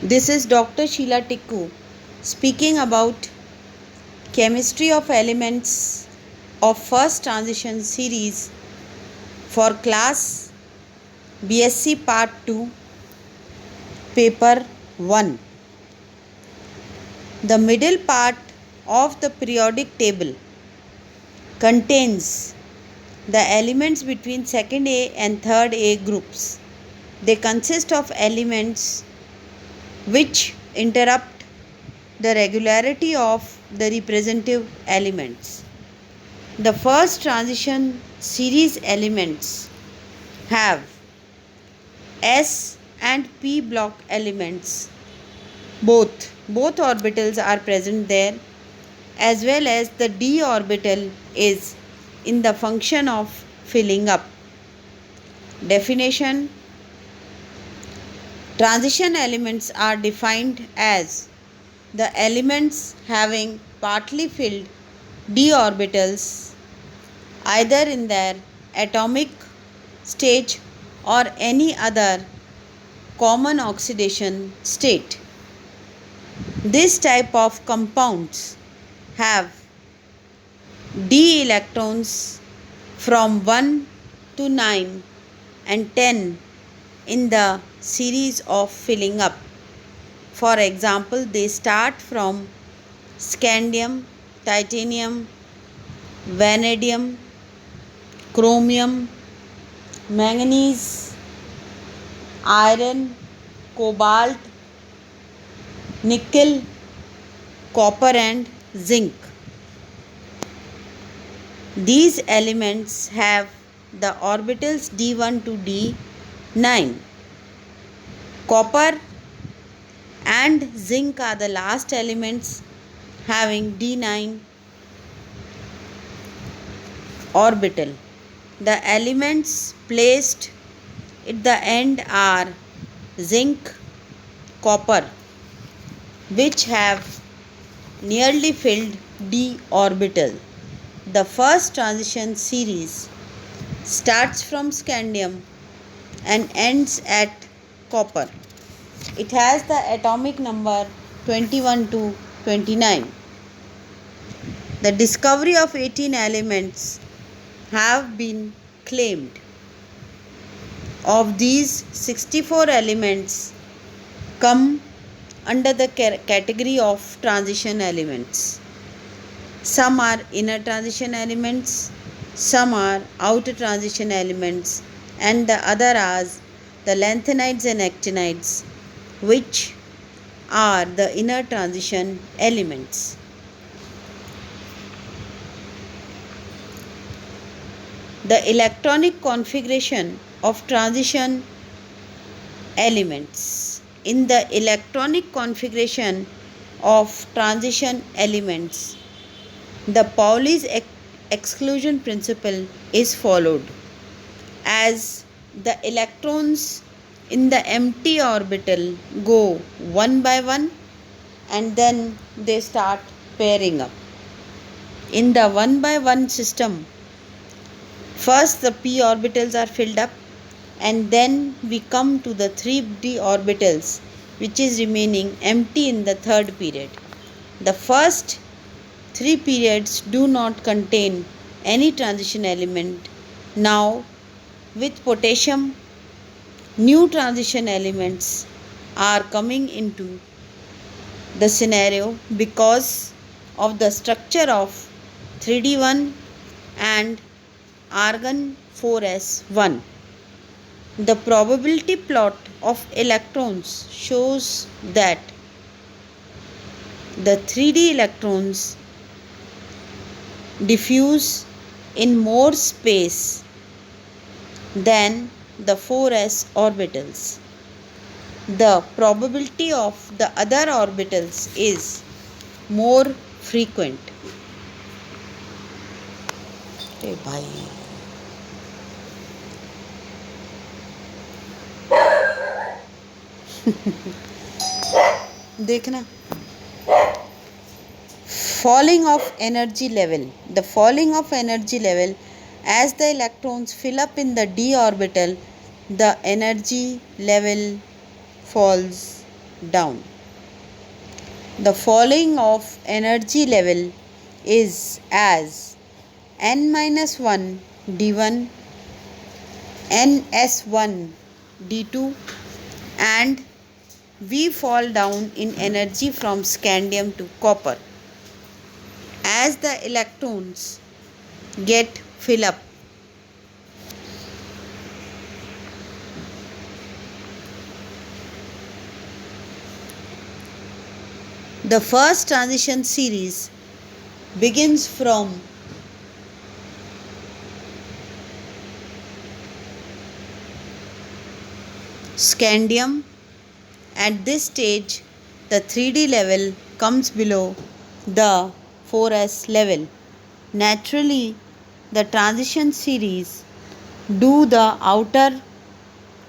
This is Dr. Sheila Tikku speaking about chemistry of elements of first transition series for class BSc Part 2, Paper 1. The middle part of the periodic table contains the elements between second A and third A groups. They consist of elements which interrupt the regularity of the representative elements. The first transition series elements have S and P block elements. Both orbitals are present there, as well as the d orbital is in the function of filling up. Definition: transition elements are defined as the elements having partly filled d orbitals either in their atomic stage or any other common oxidation state. This type of compounds have d electrons from 1 to 9 and 10 in the series of filling up. For example, they start from scandium, titanium, vanadium, chromium, manganese, iron, cobalt, nickel, copper and zinc. These elements have the orbitals d1 to d9. Copper and zinc are the last elements having d9 orbital. The elements placed at the end are zinc, copper, which have nearly filled d orbital. The first transition series starts from scandium and ends at copper. It has the atomic number 21 to 29. The discovery of 18 elements have been claimed. Of these, 64 elements come under the category of transition elements. Some are inner transition elements, some are outer transition elements, and the other are the lanthanides and actinides, which are the inner transition elements. The electronic configuration of transition elements. In the electronic configuration of transition elements, the Pauli's exclusion principle is followed, as the electrons in the empty orbital go one by one and then they start pairing up. In the one by one system, first the p orbitals are filled up and then we come to the 3d orbitals which is remaining empty in the third period. The first 3 periods do not contain any transition element. Now, with potassium, new transition elements are coming into the scenario because of the structure of 3d1 and argon 4s1. The probability plot of electrons shows that the 3d electrons diffuse in more space than the 4s orbitals. The probability of the other orbitals is more frequent. Hey, bhai. देखना. Falling of energy level. The falling of energy level, as the electrons fill up in the d orbital, the energy level falls down. The following of energy level is as n minus 1 d1, ns1 d2, and we fall down in energy from scandium to copper as the electrons get fill up. The first transition series begins from scandium. At this stage, the 3D level comes below the 4s level. Naturally, the transition series do the outer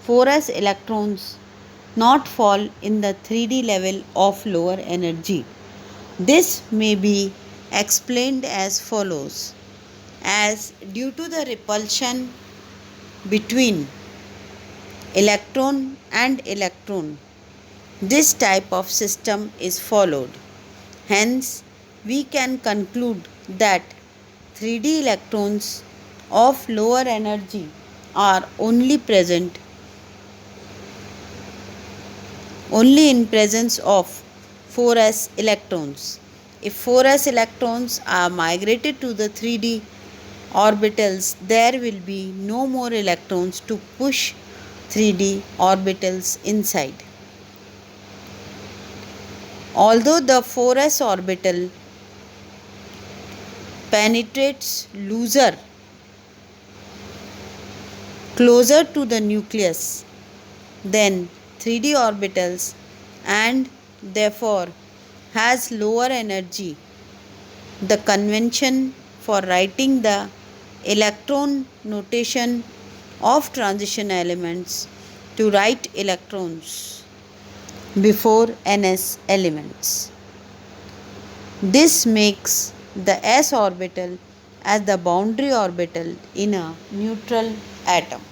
4s electrons not fall in the 3D level of lower energy. This may be explained as follows: as due to the repulsion between electron and electron, this type of system is followed. Hence, we can conclude that 3D electrons of lower energy are only in presence of 4s electrons. If 4s electrons are migrated to the 3D orbitals, there will be no more electrons to push 3D orbitals inside. Although the 4s orbital penetrates closer to the nucleus than 3D orbitals and therefore has lower energy, the convention for writing the electron notation of transition elements to write electrons before ns elements. This makes the s orbital as the boundary orbital in a neutral atom.